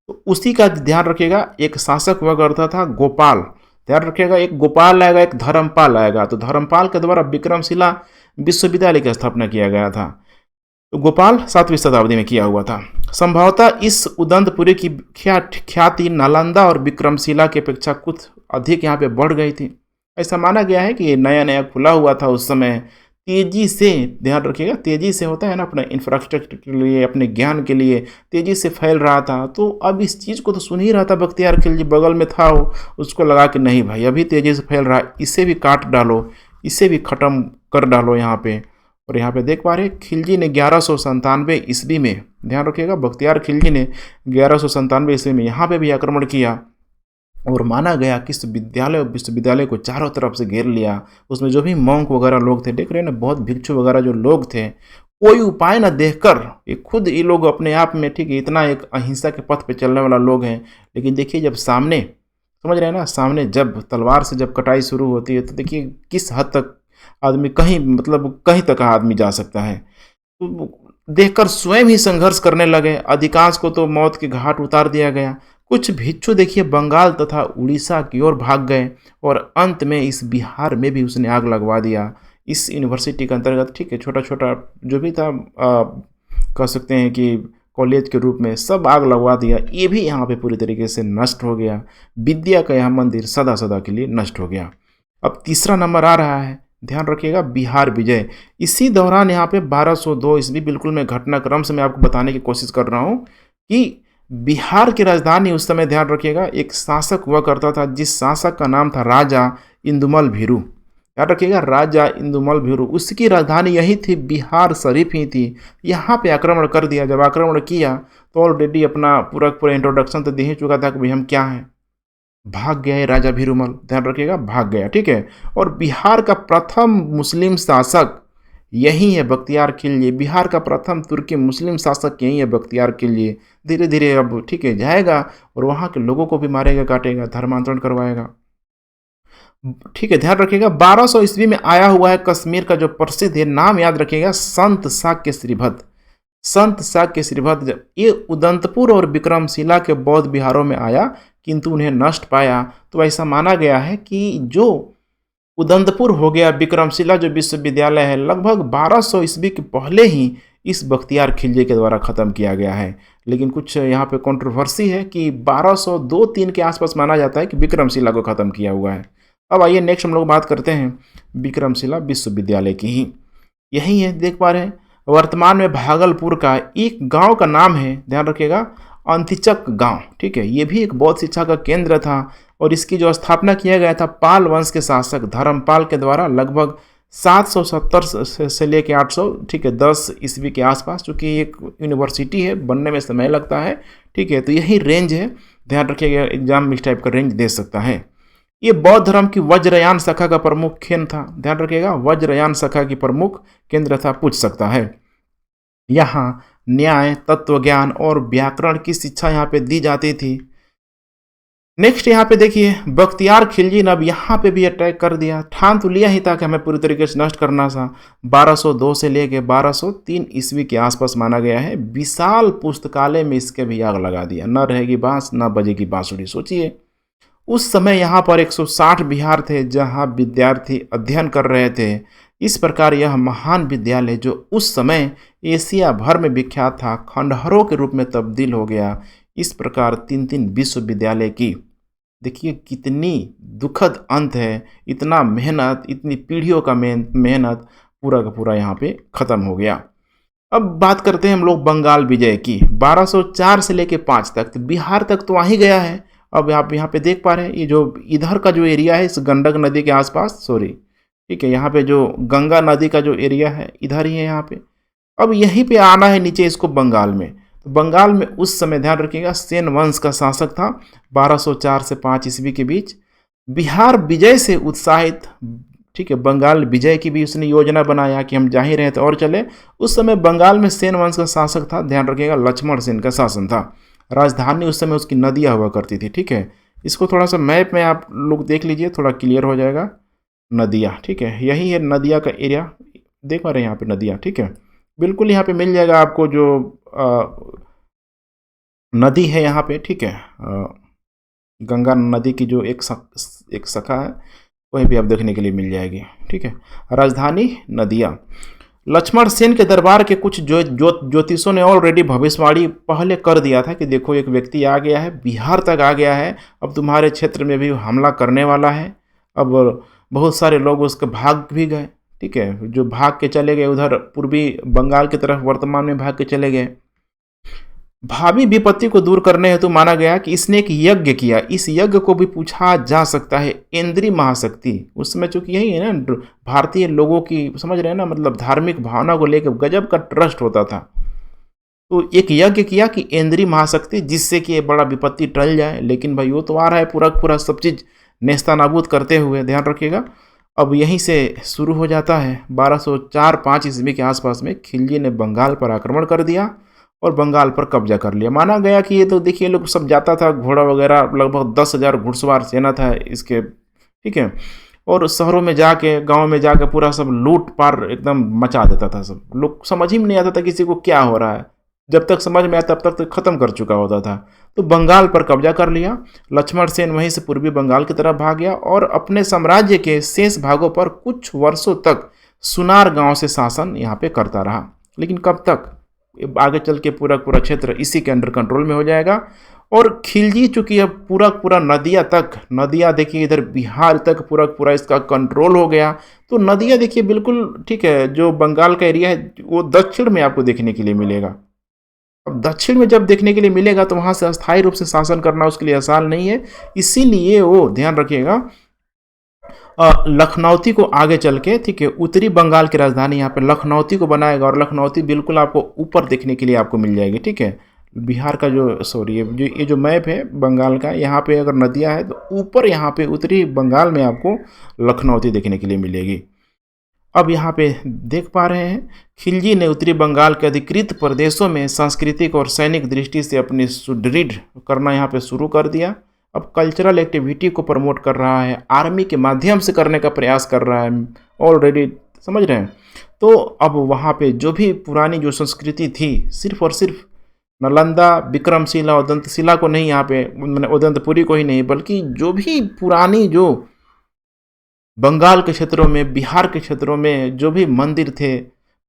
तो उसी का ध्यान रखिएगा। एक शासक हुआ करता था गोपाल, ध्यान रखिएगा एक गोपाल आएगा एक धर्मपाल आएगा। तो धर्मपाल के द्वारा विक्रमशिला विश्वविद्यालय की स्थापना किया गया था। तो गोपाल 7वीं शताब्दी में किया हुआ था। संभवतः इस उदंतपुरी की ख्याति नालंदा और विक्रमशिला की अपेक्षा कुछ अधिक यहाँ पे बढ़ गई थी। ऐसा माना गया है कि ये नया नया खुला हुआ था उस समय, तेज़ी से ध्यान रखिएगा तेज़ी से होता है ना अपने इंफ्रास्ट्रक्चर के लिए अपने ज्ञान के लिए तेज़ी से फैल रहा था। तो अब इस चीज़ को तो सुन ही रहा था बख्तियार खिलजी, बगल में था वो, उसको लगा कि नहीं भाई अभी तेज़ी से फैल रहा है, इसे भी काट डालो, इसे भी ख़त्म कर डालो यहाँ पे। और यहाँ पे देख पा रहे खिलजी ने 1197 ईस्वी में, ध्यान रखिएगा बख्तियार खिलजी ने 1197 ईस्वी में यहाँ पे भी आक्रमण किया और माना गया कि इस विश्वविद्यालय को चारों तरफ से घेर लिया। उसमें जो भी मॉन्क वगैरह लोग थे, देख रहे हैं ना, बहुत भिक्षु वगैरह जो लोग थे, कोई उपाय न देखकर ये खुद ये लोग अपने आप में ठीक है इतना एक अहिंसा के पथ पे चलने वाला लोग हैं। लेकिन देखिए जब सामने समझ रहे हैं ना, सामने जब तलवार से जब कटाई शुरू होती है तो देखिए किस हद तक आदमी कहीं तक आदमी जा सकता है। तो देखकर स्वयं ही संघर्ष करने लगे। अधिकांश को तो मौत के घाट उतार दिया गया। कुछ भिक्षु देखिए बंगाल तथा उड़ीसा की ओर भाग गए और अंत में इस बिहार में भी उसने आग लगवा दिया। इस यूनिवर्सिटी के अंतर्गत ठीक है छोटा छोटा जो भी था कह सकते हैं कि कॉलेज के रूप में सब आग लगवा दिया। ये भी यहाँ पे पूरी तरीके से नष्ट हो गया। विद्या का यह मंदिर सदा सदा के लिए नष्ट हो गया। अब तीसरा नंबर आ रहा है, ध्यान रखिएगा, बिहार विजय। इसी दौरान यहाँ पे 1202 ईस्वी, बिल्कुल मैं घटनाक्रम से मैं आपको बताने की कोशिश कर रहा हूँ कि बिहार की राजधानी उस समय, ध्यान रखिएगा, एक शासक हुआ करता था जिस शासक का नाम था राजा इंदुमल भीरू। याद रखिएगा, राजा इंदुमल भीरू, उसकी राजधानी यही थी, बिहार शरीफ ही थी। यहाँ पे आक्रमण कर दिया। जब आक्रमण किया तो ऑलरेडी अपना पूरा इंट्रोडक्शन तो दे ही चुका था कि भाई हम क्या हैं। भाग गया है राजा भीरूमल, ध्यान रखिएगा, भाग गया, ठीक है। और बिहार का प्रथम मुस्लिम शासक यही है बख्तियार खिलजी। बिहार का प्रथम तुर्की मुस्लिम शासक यही है बख्तियार खिलजी। धीरे धीरे अब, ठीक है, जाएगा और वहाँ के लोगों को भी मारेगा, काटेगा, धर्मांतरण करवाएगा, ठीक है। ध्यान रखिएगा, 1200 ईस्वी में आया हुआ है कश्मीर का जो प्रसिद्ध है, नाम याद रखिएगा, संत शाक्य श्रीभद्र। संत शाक्य श्रीभद्र ये उदंतपुर और विक्रमशिला के बौद्ध बिहारों में आया, किंतु उन्हें नष्ट पाया। तो ऐसा माना गया है कि जो उदंतपुर हो गया, विक्रमशिला जो विश्वविद्यालय है, लगभग 1200 ईस्वी के पहले ही इस बख्तियार खिलजी के द्वारा ख़त्म किया गया है। लेकिन कुछ यहाँ पे कंट्रोवर्सी है कि 1202-3 के आसपास माना जाता है कि विक्रमशिला को ख़त्म किया हुआ है। अब आइए नेक्स्ट हम लोग बात करते हैं विक्रमशिला विश्वविद्यालय की ही। यही है, देख पा रहे हैं, वर्तमान में भागलपुर का एक गांव का नाम है, ध्यान रखिएगा, अंतिचक गांव, ठीक है। ये भी एक बौद्ध शिक्षा का केंद्र था और इसकी जो स्थापना किया गया था पाल वंश के शासक धर्मपाल के द्वारा लगभग 770 से लेके 800, ठीक है, 10 ईस्वी के आसपास। चूँकि एक यूनिवर्सिटी है, बनने में समय लगता है, ठीक है, तो यही रेंज है, ध्यान रखिएगा, एग्जाम में इस टाइप का रेंज दे सकता है। ये बौद्ध धर्म की वज्रयान शाखा का प्रमुख केंद्र था, ध्यान रखिएगा, वज्रयान शाखा की प्रमुख केंद्र था, पूछ सकता है। यहाँ न्याय, तत्वज्ञान और व्याकरण की शिक्षा यहाँ पे दी जाती थी। नेक्स्ट यहाँ पे देखिए, बख्तियार खिलजी ने अब यहाँ पे भी अटैक कर दिया। ठान तो लिया ही था कि हमें पूरी तरीके से नष्ट करना था। 1202 से लेके 1203 ईस्वी के आसपास माना गया है। विशाल पुस्तकालय में इसके भी आग लगा दिया। न रहेगी बांस, न बजेगी बांसुरी। सोचिए, उस समय यहाँ पर 160 विहार थे जहाँ विद्यार्थी अध्ययन कर रहे थे। इस प्रकार यह महान विद्यालय जो उस समय एशिया भर में विख्यात था, खंडहरों के रूप में तब्दील हो गया। इस प्रकार 3 विश्वविद्यालय की, देखिए कितनी दुखद अंत है। इतना मेहनत, इतनी पीढ़ियों का मेहनत पूरा का पूरा यहाँ पे ख़त्म हो गया। अब बात करते हैं हम लोग बंगाल विजय की। 1204 से लेके 5 तक, तो बिहार तक तो आ ही गया है। अब आप यहाँ पे देख पा रहे हैं, ये जो इधर का जो एरिया है इस गंडक नदी के आसपास, सॉरी, ठीक है, यहाँ पे जो गंगा नदी का जो एरिया है इधर ही है यहाँ पे। अब यहीं पे आना है नीचे इसको बंगाल में। तो बंगाल में उस समय, ध्यान रखिएगा, सेन वंश का शासक था 1204 से 5 ईस्वी के बीच। बिहार विजय से उत्साहित, ठीक है, बंगाल विजय की भी उसने योजना बनाया कि हम जा ही रहे थे और चले। उस समय बंगाल में सेन वंश का शासक था, ध्यान रखिएगा, लक्ष्मण सेन का शासन था। राजधानी उस समय उसकी नदियाँ हुआ करती थी, ठीक है। इसको थोड़ा सा मैप में आप लोग देख लीजिए, थोड़ा क्लियर हो जाएगा। नदियाँ, ठीक है, यही है नदियाँ का एरिया, देख पा रहे हैं यहाँ पे नदियाँ, ठीक है, बिल्कुल यहाँ पे मिल जाएगा आपको जो नदी है यहाँ पे, ठीक है, गंगा नदी की जो एक शाखा है वहीं भी आप देखने के लिए मिल जाएगी, ठीक है। राजधानी नदियाँ। लक्ष्मण सेन के दरबार के कुछ ज्योतिषों ने ऑलरेडी भविष्यवाणी पहले कर दिया था कि देखो एक व्यक्ति आ गया है, बिहार तक आ गया है, अब तुम्हारे क्षेत्र में भी हमला करने वाला है। अब बहुत सारे लोग उसके भाग भी गए, ठीक है, जो भाग के चले गए उधर पूर्वी बंगाल की तरफ, वर्तमान में भाग के चले गए। भावी विपत्ति को दूर करने हेतु माना गया कि इसने एक यज्ञ किया। इस यज्ञ को भी पूछा जा सकता है इंद्री महाशक्ति। उस समय चूंकि यही है ना, भारतीय लोगों की, समझ रहे हैं ना, मतलब धार्मिक भावना को लेकर गजब का ट्रस्ट होता था। तो एक यज्ञ किया कि इंद्री महाशक्ति, जिससे कि ये बड़ा विपत्ति टल जाए। लेकिन भाई वो तो आ रहा है पूरा सब चीज़ नेस्ता नाबूद करते हुए, ध्यान रखिएगा। अब यहीं से शुरू हो जाता है 1204-5 ईस्वी के आसपास में खिलजी ने बंगाल पर आक्रमण कर दिया और बंगाल पर कब्जा कर लिया। माना गया कि ये तो देखिए लोग सब जाता था, घोड़ा वगैरह, लगभग 10,000 घुड़सवार सेना था इसके, ठीक है, और शहरों में जाके, गांव में जाके पूरा सब लूट पार एकदम मचा देता था। सब लोग, समझ ही में नहीं आता था किसी को क्या हो रहा है। जब तक समझ में आया तब तक तो ख़त्म कर चुका होता था। तो बंगाल पर कब्जा कर लिया। लक्ष्मण सेन वहीं से पूर्वी बंगाल की तरफ भाग गया और अपने साम्राज्य के शेष भागों पर कुछ वर्षों तक सुनार गांव से शासन यहाँ पे करता रहा। लेकिन कब तक? आगे चल के पूरा पूरा क्षेत्र इसी के अंडर कंट्रोल में हो जाएगा। और खिलजी चूंकि अब पूरा पूरा नदियाँ देखिए इधर बिहार तक पूरा पूरा इसका कंट्रोल हो गया, तो नदियाँ देखिए बिल्कुल ठीक है, जो बंगाल का एरिया है वो दक्षिण में आपको देखने के लिए मिलेगा। अब दक्षिण में जब देखने के लिए मिलेगा तो वहाँ से अस्थायी रूप से शासन करना उसके लिए आसान नहीं है, इसीलिए वो ध्यान रखिएगा लखनौती को आगे चल के ठीक है उत्तरी बंगाल की राजधानी यहाँ पे लखनौती को बनाएगा, और लखनौती बिल्कुल आपको ऊपर देखने के लिए आपको मिल जाएगी। ठीक है, बिहार का जो सॉरी ये जो मैप है बंगाल का, यहाँ पे अगर नदियाँ है तो ऊपर यहाँ पे उत्तरी बंगाल में आपको लखनौती देखने के लिए मिलेगी। अब यहाँ पे देख पा रहे हैं खिलजी ने उत्तरी बंगाल के अधिकृत प्रदेशों में सांस्कृतिक और सैनिक दृष्टि से अपनी सुदृढ़ करना यहाँ पे शुरू कर दिया। अब कल्चरल एक्टिविटी को प्रमोट कर रहा है, आर्मी के माध्यम से करने का प्रयास कर रहा है ऑलरेडी, समझ रहे हैं। तो अब वहाँ पे जो भी पुरानी जो संस्कृति थी सिर्फ और सिर्फ नालंदा, विक्रमशिला और दंतशिला को नहीं, यहाँ पे मैंने उदंतपुरी को ही नहीं, बल्कि जो भी पुरानी जो बंगाल के क्षेत्रों में, बिहार के क्षेत्रों में जो भी मंदिर थे,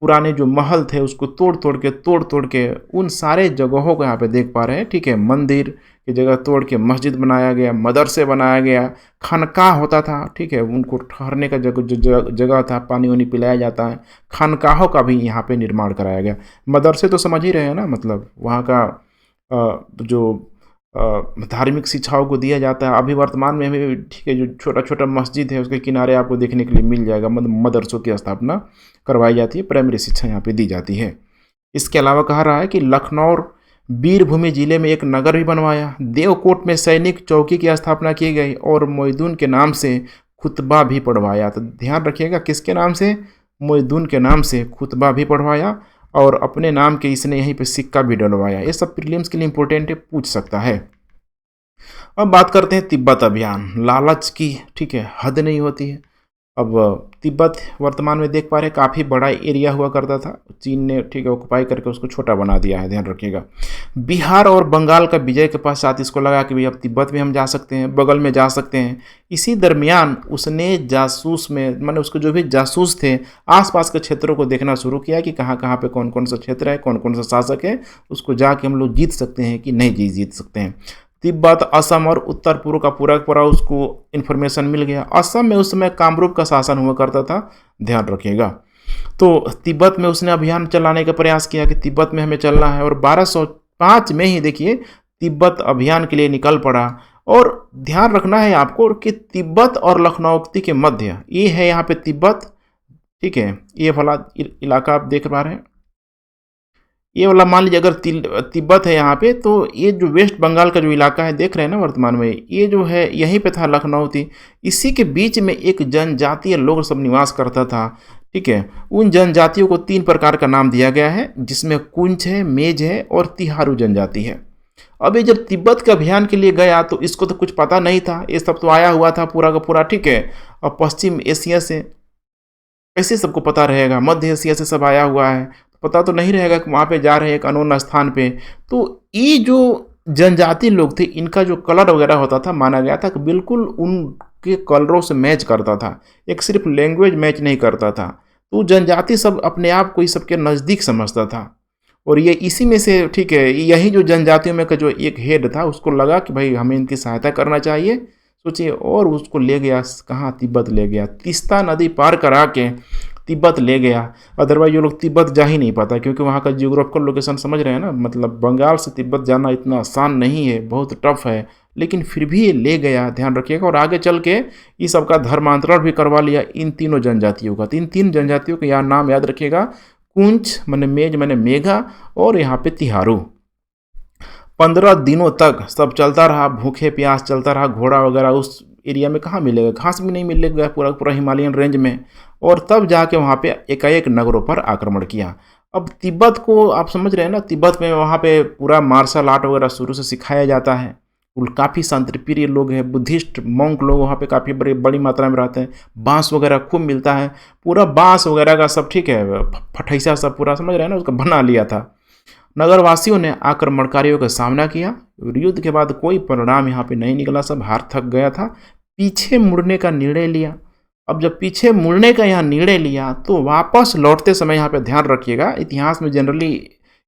पुराने जो महल थे, उसको तोड़ तोड़ के उन सारे जगहों को यहाँ पे देख पा रहे हैं। ठीक है, मंदिर की जगह तोड़ के मस्जिद बनाया गया, मदरसे बनाया गया, खानकाह होता था। ठीक है, उनको ठहरने का जगह था, पानी वानी पिलाया जाता है, खानकाहों का भी यहाँ पे निर्माण कराया गया। मदरसे तो समझ ही रहे हैं ना, मतलब वहाँ का जो धार्मिक शिक्षाओं को दिया जाता है। अभी वर्तमान में हमें ठीक है जो छोटा छोटा मस्जिद है उसके किनारे आपको देखने के लिए मिल जाएगा, मदरसों की स्थापना करवाई जाती है, प्राइमरी शिक्षा यहाँ पे दी जाती है। इसके अलावा कहा रहा है कि लखनऊ वीरभूमि जिले में एक नगर भी बनवाया, देवकोट में सैनिक चौकी की स्थापना की गई और मोइदुन के नाम से खुतबा भी पढ़वाया। तो ध्यान रखिएगा किसके नाम से, मोइदुन के नाम से खुतबा भी पढ़वाया, और अपने नाम के इसने यहीं पे सिक्का भी डलवाया। ये सब प्रीलिम्स के लिए इंपॉर्टेंट है, पूछ सकता है। अब बात करते हैं तिब्बत अभियान। लालच की ठीक है हद नहीं होती है। अब तिब्बत वर्तमान में देख पा रहे हैं काफ़ी बड़ा एरिया हुआ करता था, चीन ने ठीक है ऑक्युपाई करके उसको छोटा बना दिया है, ध्यान रखिएगा। बिहार और बंगाल का विजय के पश्चात इसको लगा कि भाई अब तिब्बत में हम जा सकते हैं, बगल में जा सकते हैं। इसी दरमियान उसने जासूस में माने उसको जो भी जासूस थे आसपास के क्षेत्रों को देखना शुरू किया कि कहाँ कहाँ पे कौन कौन सा क्षेत्र है, कौन कौन सा शासक है, उसको जाके हम लोग जीत सकते हैं कि नहीं जीत सकते हैं। तिब्बत, असम और उत्तर पूर्व का पूरा उसको इन्फॉर्मेशन मिल गया। असम में उस समय कामरूप का शासन हुआ करता था, ध्यान रखिएगा। तो तिब्बत में उसने अभियान चलाने का प्रयास किया कि तिब्बत में हमें चलना है, और 1205 में ही देखिए तिब्बत अभियान के लिए निकल पड़ा। और ध्यान रखना है आपको कि तिब्बत और लखनौती के मध्य ये है यहाँ पे तिब्बत, ठीक है, ये वाला इलाका आप देख पा रहे हैं, ये वाला मान लीजिए अगर तिब्बत है यहाँ पे, तो ये जो वेस्ट बंगाल का जो इलाका है देख रहे हैं ना वर्तमान में, ये जो है यहीं पे था लखनौती। इसी के बीच में एक जनजातीय लोग सब निवास करता था। ठीक है, उन जनजातियों को 3 प्रकार का नाम दिया गया है, जिसमें कुंच है, मेज है और तिहारू जनजाति है। अब ये जब तिब्बत के अभियान के लिए गया तो इसको तो कुछ पता नहीं था, ये सब तो आया हुआ था पूरा का पूरा, ठीक है, और पश्चिम एशिया से कैसे सबको पता रहेगा, मध्य एशिया से सब आया हुआ है, पता तो नहीं रहेगा कि वहाँ पे जा रहे हैं एक अनोन स्थान पे। तो ये जो जनजाति लोग थे इनका जो कलर वगैरह होता था माना गया था कि बिल्कुल उनके कलरों से मैच करता था, एक सिर्फ लैंग्वेज मैच नहीं करता था। तो जनजाति सब अपने आप को इस सबके नज़दीक समझता था, और ये इसी में से ठीक है यही जो जनजातियों में का जो एक हेड था उसको लगा कि भाई हमें इनकी सहायता करना चाहिए, सोचिए, और उसको ले गया कहाँ, तिब्बत ले गया, तीस्ता नदी पार करा के तिब्बत ले गया। अदरवाइज ये लोग तिब्बत जा ही नहीं पाता, क्योंकि वहाँ का जियोग्राफिकल लोकेशन समझ रहे हैं ना, मतलब बंगाल से तिब्बत जाना इतना आसान नहीं है, बहुत टफ है, लेकिन फिर भी ये ले गया, ध्यान रखिएगा। और आगे चल के इस सबका धर्मांतरण भी करवा लिया इन तीनों जनजातियों का। इन 3 जनजातियों का यहाँ नाम याद रखिएगा, कुंच माने मेज माने मेघा, और यहाँ पे तिहारू। 15 दिनों तक सब चलता रहा, भूखे प्यास चलता रहा, घोड़ा वगैरह उस एरिया में कहाँ मिलेगा, घास भी नहीं मिलेगा पूरा पूरा हिमालयन रेंज में। और तब जाके वहाँ पे एकाएक नगरों पर आक्रमण किया। अब तिब्बत को आप समझ रहे हैं ना, तिब्बत में वहाँ पे पूरा मार्शल आर्ट वगैरह शुरू से सिखाया जाता है। काफ़ी शांतिप्रिय लोग हैं, बुद्धिस्ट मॉन्क लोग वहाँ पे काफ़ी बड़ी मात्रा में रहते हैं, बांस वगैरह खूब मिलता है, पूरा बांस वगैरह का सब ठीक है फटैसा सब पूरा समझ रहे हैं ना उसका बना लिया था। नगरवासियों ने आक्रमणकारियों का सामना किया। युद्ध के बाद कोई परिणाम यहाँ पे नहीं निकला, सब हार थक गया था, पीछे मुड़ने का निर्णय लिया। अब जब पीछे मुड़ने का यहाँ निर्णय लिया तो वापस लौटते समय यहाँ पे ध्यान रखिएगा, इतिहास में जनरली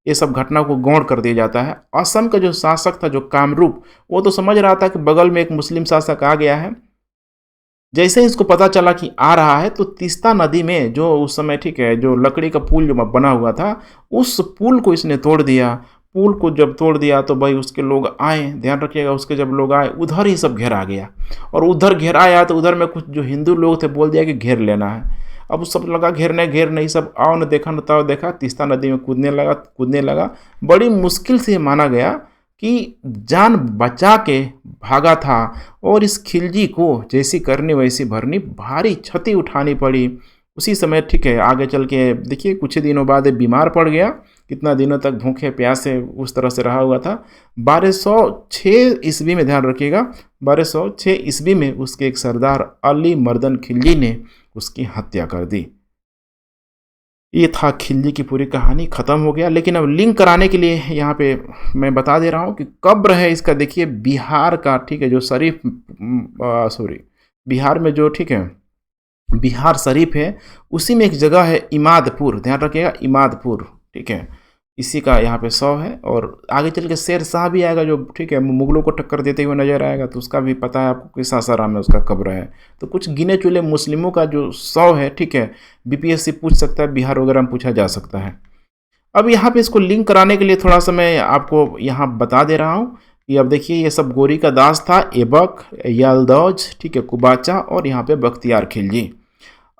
ये सब घटना को गौण कर दिया जाता है। असम का जो शासक था, जो कामरूप, वो तो समझ रहा था कि बगल में एक मुस्लिम शासक आ गया है। जैसे ही इसको पता चला कि आ रहा है, तो तीस्ता नदी में जो उस समय, ठीक है, जो लकड़ी का पुल जो बना हुआ था, उस पुल को इसने तोड़ दिया। पुल को जब तोड़ दिया तो भाई उसके लोग आए, ध्यान रखिएगा, उसके जब लोग आए उधर ही सब घेरा गया। और उधर घेरा आया तो उधर में कुछ जो हिंदू लोग थे बोल दिया कि घेर लेना है। अब सब लगा घेरने, घेर नहीं, सब आओ न देखा न ताओ देखा, तीस्ता नदी में कूदने लगा। बड़ी मुश्किल से माना गया कि जान बचा के भागा था। और इस खिलजी को जैसी करनी वैसी भरनी, भारी क्षति उठानी पड़ी। उसी समय, ठीक है, आगे चल के देखिए कुछ ही दिनों बाद बीमार पड़ गया। कितना दिनों तक भूखे प्यासे उस तरह से रहा हुआ था। 1206 ईस्वी में, ध्यान रखिएगा, 1206 ईस्वी में उसके एक सरदार अली मर्दन खिलजी ने उसकी हत्या कर दी। ये था खिलजी की पूरी कहानी, ख़त्म हो गया। लेकिन अब लिंक कराने के लिए यहाँ पे मैं बता दे रहा हूँ कि कब्र है इसका, देखिए बिहार का, ठीक है, जो शरीफ, सॉरी, बिहार में जो, ठीक है, बिहार शरीफ है, उसी में एक जगह है इमादपुर, ध्यान रखिएगा, इमादपुर, ठीक है, इसी का यहाँ पे 100 है। और आगे चल के शेर शाह भी आएगा, जो, ठीक है, मुगलों को टक्कर देते हुए नजर आएगा, तो उसका भी पता है आपको कि सासाराम में उसका कब्र है। तो कुछ गिने चुने मुस्लिमों का जो 100 है, ठीक है, बीपीएससी पूछ सकता है, बिहार वगैरह में पूछा जा सकता है। अब यहाँ पे इसको लिंक कराने के लिए थोड़ा सा मैं आपको यहाँ बता दे रहा हूँ कि अब देखिए ये सब गोरी का दास था, ऐबक, यलदौज, ठीक है, कुबाचा, और यहाँ पे बख्तियार खिलजी।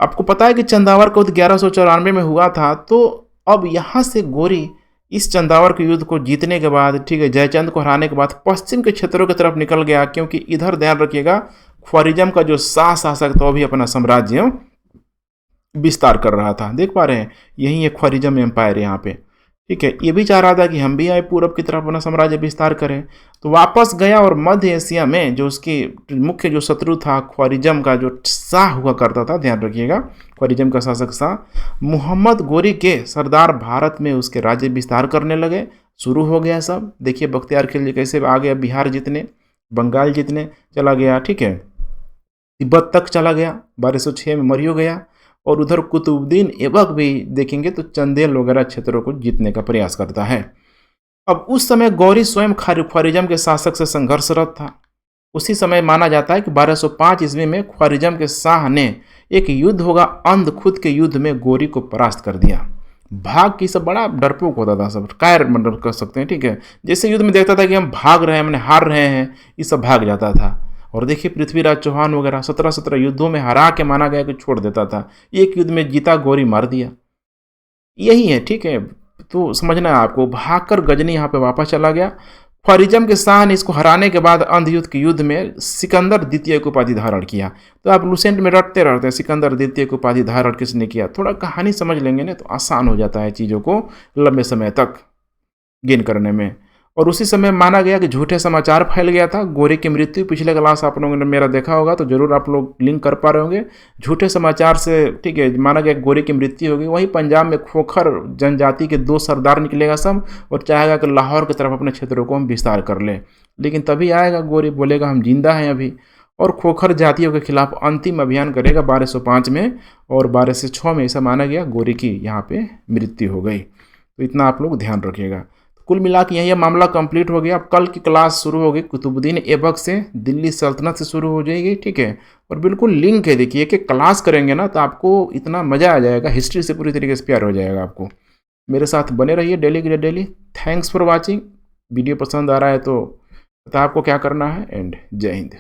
आपको पता है कि चंदावर का युद्ध 1194 में हुआ था। तो अब यहाँ से गोरी इस चंदावर के युद्ध को जीतने के बाद, ठीक है, जयचंद को हराने के बाद पश्चिम के क्षेत्रों की तरफ निकल गया, क्योंकि इधर ध्यान रखिएगा ख्वारिज्म का जो शासक था वो भी अपना साम्राज्य विस्तार कर रहा था। देख पा रहे हैं, यही है ख्वारिज्म एम्पायर यहाँ पे, ठीक है। ये भी चाह रहा था कि हम भी आए पूरब की तरफ अपना साम्राज्य विस्तार करें, तो वापस गया। और मध्य एशिया में जो उसकी मुख्य जो शत्रु था, ख्वारिज्म का जो शाह हुआ करता था, ध्यान रखिएगा, ख्वारिज्म का शासक शाह मोहम्मद गोरी के सरदार भारत में उसके राज्य विस्तार करने लगे। शुरू हो गया सब। देखिए बख्तियार खिलजी कैसे आ गया, बिहार जीतने, बंगाल जीतने चला गया, ठीक है, तिब्बत तक चला गया, 1206 में मरियो गया। और उधर कुतुबुद्दीन ऐबक भी देखेंगे तो चंदेल वगैरह क्षेत्रों को जीतने का प्रयास करता है। अब उस समय गौरी स्वयं ख्वारिज्म के शासक से संघर्षरत था। उसी समय माना जाता है कि 1205 ईस्वी में ख्वारिज्म के शाह ने एक युद्ध होगा अंध खुद के युद्ध में गोरी को परास्त कर दिया। भाग की सब बड़ा डरपोक होता था, सब कायर मतलब कर सकते हैं, ठीक है। जैसे युद्ध में देखता था कि हम भाग रहे हैं, हमने हार रहे हैं, ये सब भाग जाता था। और देखिए पृथ्वीराज चौहान वगैरह 17 युद्धों में हरा के माना गया कि छोड़ देता था, एक युद्ध में जीता, गोरी मार दिया। यही है, ठीक है। तो समझना है आपको, भागकर गजनी यहाँ पे वापस चला गया। ख्वारिज्म के शाह ने इसको हराने के बाद अंध युद्ध के युद्ध में सिकंदर द्वितीय की उपाधि धारण किया। तो आप लुसेंट में रटते रहते हैं सिकंदर द्वितीय की उपाधि धारण किसने किया, थोड़ा कहानी समझ लेंगे ना तो आसान हो जाता है चीज़ों को लंबे समय तक गेन करने में। और उसी समय माना गया कि झूठे समाचार फैल गया था। गोरी की मृत्यु पिछले क्लास आप लोगों ने मेरा देखा होगा तो जरूर आप लोग लिंक कर पा रहे होंगे। झूठे समाचार से, ठीक है, माना गया गोरी की मृत्यु होगी। वहीं पंजाब में खोखर जनजाति के 2 सरदार निकलेगा सब और चाहेगा कि लाहौर की तरफ अपने क्षेत्रों को हम विस्तार कर लें। लेकिन तभी आएगा गोरी, बोलेगा हम जिंदा हैं अभी, और खोखर जातियों के खिलाफ अंतिम अभियान करेगा 1205 में। और 1206 में ऐसा माना गया गोरी की यहाँ पे मृत्यु हो गई। तो इतना आप लोग ध्यान रखिएगा। कुल मिला के यही मामला कंप्लीट हो गया। अब कल की क्लास शुरू होगी कुतुबुद्दीन ऐबक से, दिल्ली सल्तनत से शुरू हो जाएगी, ठीक है। और बिल्कुल लिंक है, देखिए कि क्लास करेंगे ना तो आपको इतना मज़ा आ जाएगा, हिस्ट्री से पूरी तरीके से प्यार हो जाएगा आपको। मेरे साथ बने रहिए डेली के daily. Thanks for watching. Video पसंद आ रहा है तो पता आपको क्या करना है। एंड जय हिंद।